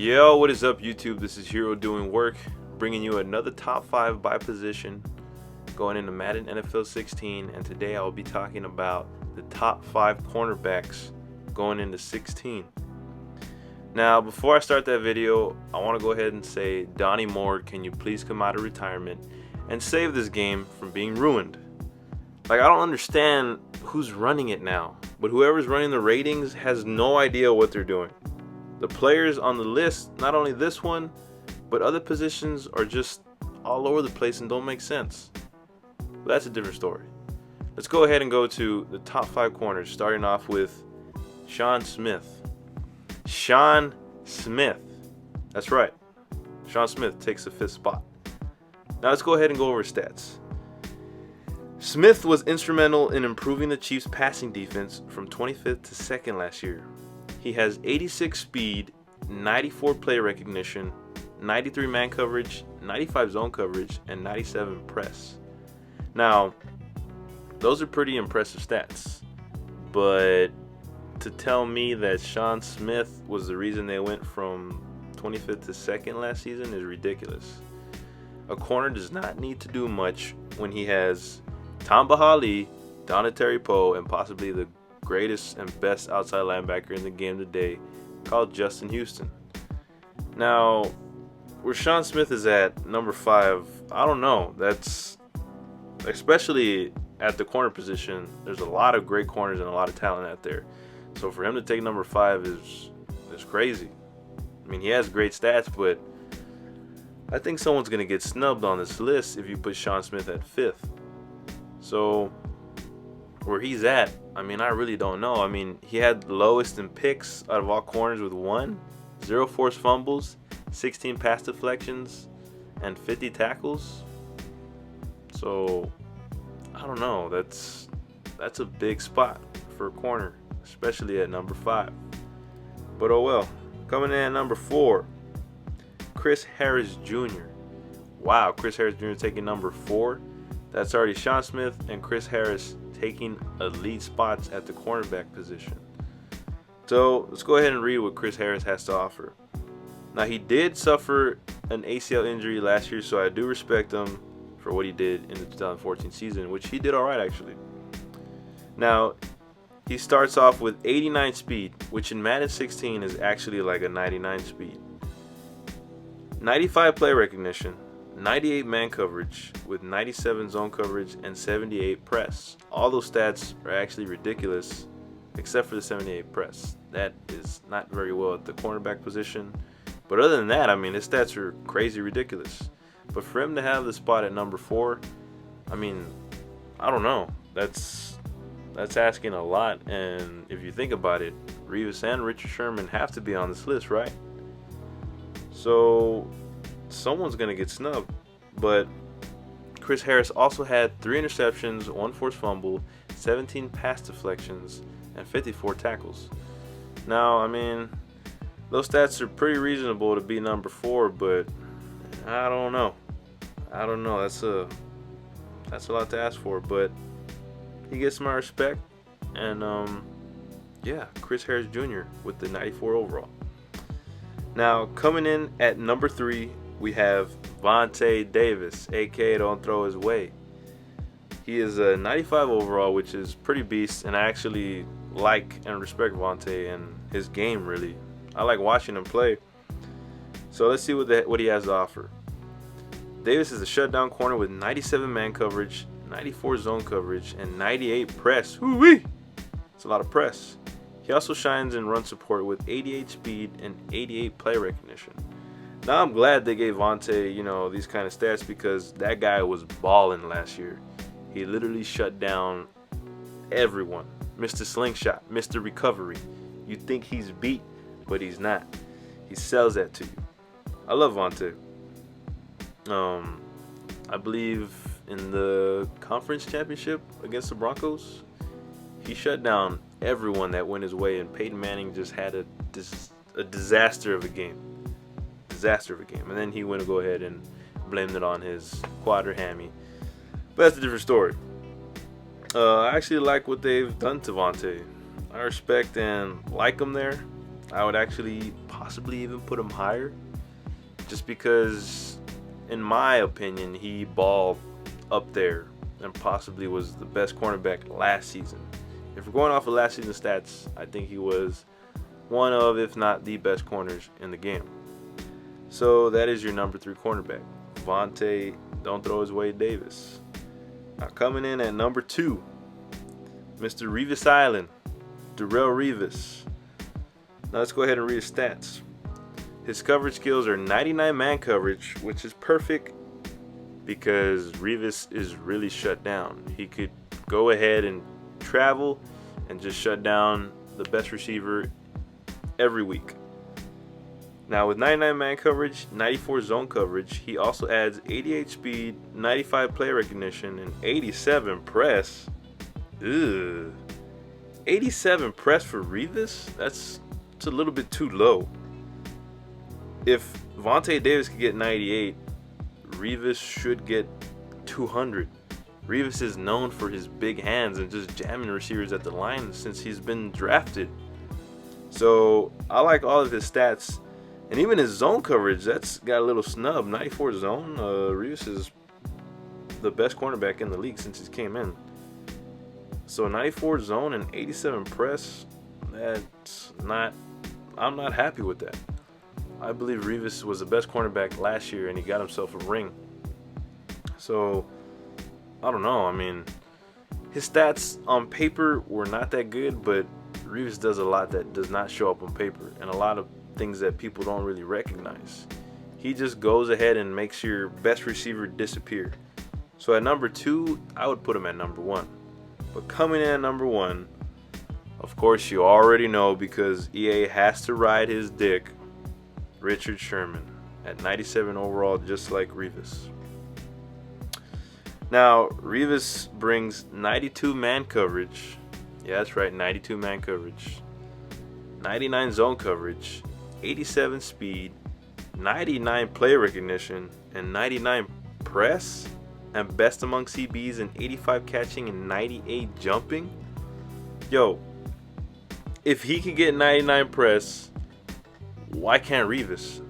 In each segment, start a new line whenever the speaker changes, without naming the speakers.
Yo, what is up, YouTube? This is Hero Doing Work, bringing you another top 5 by position going into Madden NFL 16, and today I'll be talking about the top 5 cornerbacks going into 16. Now, before I start that video, I want to go ahead and say, Donnie Moore, can you please come out of retirement and save this game from being ruined? Like, I don't understand who's running it now, but whoever's running the ratings has no idea what they're doing. The players on the list, not only this one, but other positions are just all over the place and don't make sense. But that's a different story. Let's go ahead and go to the top 5 corners, starting off with Sean Smith. Sean Smith. That's right. Sean Smith takes the 5th spot. Now let's go ahead and go over his stats. Smith was instrumental in improving the Chiefs' passing defense from 25th to 2nd last year. He has 86 speed, 94 play recognition, 93 man coverage, 95 zone coverage, and 97 press. Now, those are pretty impressive stats, but to tell me that Sean Smith was the reason they went from 25th to 2nd last season is ridiculous. A corner does not need to do much when he has Tamba Hali, Donatari Poe, and possibly the greatest and best outside linebacker in the game today, called Justin Houston. Now, where Sean Smith is at number 5, I don't know. That's especially at the corner position. There's a lot of great corners and a lot of talent out there. So for him to take number 5 is crazy. I mean, he has great stats, but I think someone's gonna get snubbed on this list if you put Sean Smith at 5th. So where he's at, I mean, I really don't know. I mean, he had the lowest in picks out of all corners with 1, 0 forced fumbles, 16 pass deflections, and 50 tackles. So I don't know. That's a big spot for a corner, especially at number 5. But oh well. Coming in at number 4, Chris Harris Jr. Wow, Chris Harris Jr. taking number 4. That's already Sean Smith and Chris Harris taking elite spots at the cornerback position. So let's go ahead and read what Chris Harris has to offer. Now, he did suffer an ACL injury last year, so I do respect him for what he did in the 2014 season, which he did all right, actually. Now, he starts off with 89 speed, which in Madden 16 is actually like a 99 speed. 95 play recognition, 98 man coverage with 97 zone coverage and 78 press. All those stats are actually ridiculous except for the 78 press. That is not very well at the cornerback position. But other than that, I mean, his stats are crazy ridiculous. But for him to have the spot at number 4, I mean, I don't know. That's asking a lot. And if you think about it, Revis and Richard Sherman have to be on this list, right? So someone's going to get snubbed. But Chris Harris also had 3 interceptions, 1 forced fumble, 17 pass deflections, and 54 tackles. Now, I mean, those stats are pretty reasonable to be number 4, but I don't know. That's a lot to ask for, but he gets my respect. And yeah, Chris Harris Jr. with the 94 overall. Now, coming in at number 3, we have Vontae Davis, aka Don't Throw His Way. He is a 95 overall, which is pretty beast, and I actually like and respect Vontae and his game, really. I like watching him play. So let's see what he has to offer. Davis is a shutdown corner with 97 man coverage, 94 zone coverage, and 98 press. Woo-wee! It's a lot of press. He also shines in run support with 88 speed and 88 play recognition. Now, I'm glad they gave Vontae, these kind of stats, because that guy was balling last year. He literally shut down everyone. Mr. Slingshot, Mr. Recovery. You think he's beat, but he's not. He sells that to you. I love Vontae. I believe in the conference championship against the Broncos, he shut down everyone that went his way, and Peyton Manning just had a disaster of a game. And then he went to go ahead and blamed it on his quad or hammy. But that's a different story. I actually like what they've done to Vontae. I respect and like him there. I would actually possibly even put him higher, just because, in my opinion, he balled up there and possibly was the best cornerback last season. If we're going off of last season's stats, I think he was one of, if not the best corners in the game. So that is your number 3 cornerback, Vontae, don't throw his way, Davis. Now coming in at number 2, Mr. Revis Island, Darrell Revis. Now let's go ahead and read his stats. His coverage skills are 99 man coverage, which is perfect because Revis is really shut down. He could go ahead and travel and just shut down the best receiver every week. Now with 99 man coverage, 94 zone coverage, he also adds 88 speed, 95 play recognition, and 87 press. Ugh. 87 press for Revis? That's a little bit too low. If Vontae Davis could get 98, Revis should get 200. Revis is known for his big hands and just jamming receivers at the line since he's been drafted. So I like all of his stats, and even his zone coverage, that's got a little snub. 94 zone. Revis is the best cornerback in the league since he came in. So 94 zone and 87 press, I'm not happy with that. I believe Revis was the best cornerback last year and he got himself a ring. So I don't know. I mean, his stats on paper were not that good, but Revis does a lot that does not show up on paper, and a lot of things that people don't really recognize. He just goes ahead and makes your best receiver disappear. So at number 2, I would put him at number 1. But coming in at number 1, of course you already know because EA has to ride his dick, Richard Sherman at 97 overall, just like Revis. Now, Revis brings 92 man coverage. Yeah, that's right, 92 man coverage. 99 zone coverage, 87 speed, 99 play recognition, and 99 press, and best among CBs in 85 catching and 98 jumping. Yo, if he can get 99 press, why can't Revis?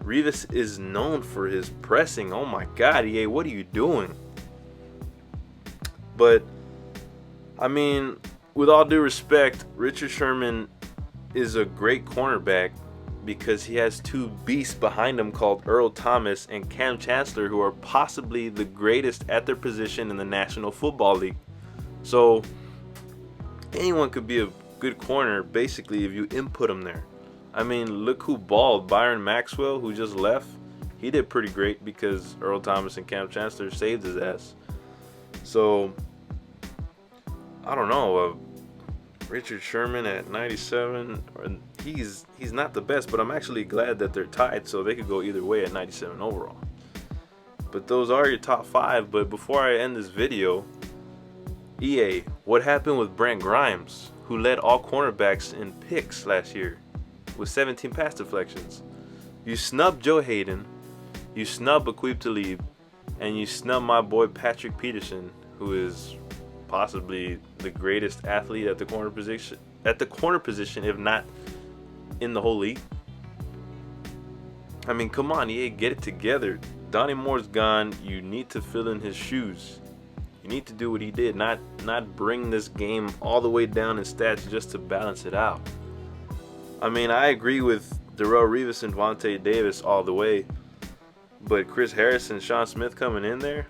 Revis is known for his pressing. Oh my God, EA, what are you doing? But, I mean, with all due respect, Richard Sherman is a great cornerback because he has 2 beasts behind him called Earl Thomas and Cam Chancellor, who are possibly the greatest at their position in the National Football League. So anyone could be a good corner basically if you input him there. I mean, look who balled. Byron Maxwell, who just left, he did pretty great because Earl Thomas and Cam Chancellor saved his ass. So I don't know, Richard Sherman at 97, he's not the best, but I'm actually glad that they're tied, so they could go either way at 97 overall. But those are your top 5. But before I end this video, EA, what happened with Brent Grimes, who led all cornerbacks in picks last year with 17 pass deflections? You snubbed Joe Hayden, you snubbed Aqib Talib, and you snubbed my boy Patrick Peterson, who is possibly the greatest athlete at the corner position, if not in the whole league. I mean, come on, EA, get it together. Donnie Moore's gone. You need to fill in his shoes. You need to do what he did, not bring this game all the way down in stats just to balance it out. I mean, I agree with Darrell Revis and Vontae Davis all the way, but Chris Harris and Sean Smith coming in there,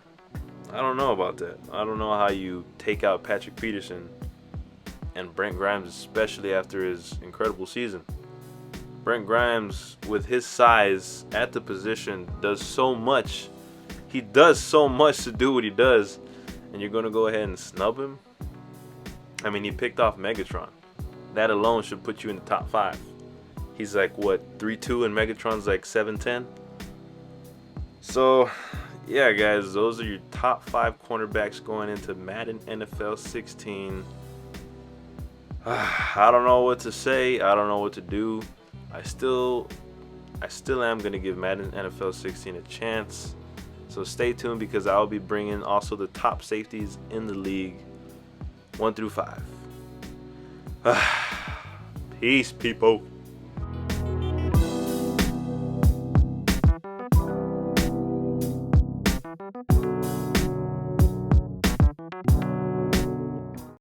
I don't know about that. I don't know how you take out Patrick Peterson and Brent Grimes, especially after his incredible season. Brent Grimes, with his size at the position, does so much. He does so much to do what he does, and you're going to go ahead and snub him? I mean, he picked off Megatron. That alone should put you in the top 5. He's like, what, 3'2", and Megatron's like 7'10"? So yeah, guys, those are your top 5 cornerbacks going into Madden NFL 16. I don't know what to say. I don't know what to do. I still am going to give Madden NFL 16 a chance. So stay tuned because I'll be bringing also the top safeties in the league, 1 through 5. Peace, people.